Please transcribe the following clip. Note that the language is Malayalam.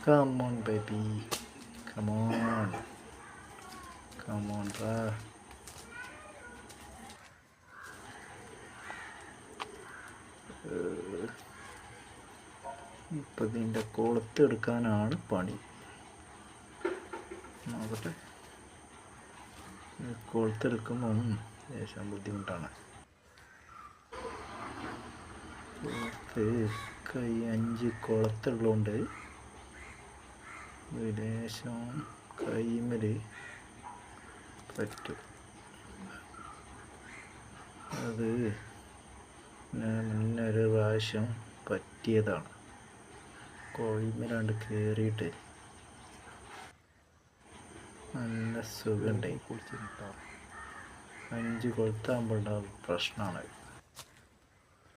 Come on, baby. Come on. Come on, bro. ഇപ്പം ഇതിൻ്റെ കൊളുത്തെടുക്കാനാണ് പണി. നോക്കട്ടെ, കൊളുത്തെടുക്കുമ്പം ലേശം ബുദ്ധിമുട്ടാണ്. കൈ 5 കൊളുത്തുള്ളതുകൊണ്ട് ലേശം കൈമേൽ പറ്റും. അത് മുന്നേ ഒരു പ്രാവശ്യം പറ്റിയതാണ്. കോഴിമേലാണ്ട് കയറിയിട്ട് നല്ല സുഖമുണ്ടായി കുളിച്ചിട്ടോ. 5 കൊളുത്താകുമ്പോൾ ഉണ്ടാകും പ്രശ്നമാണ്.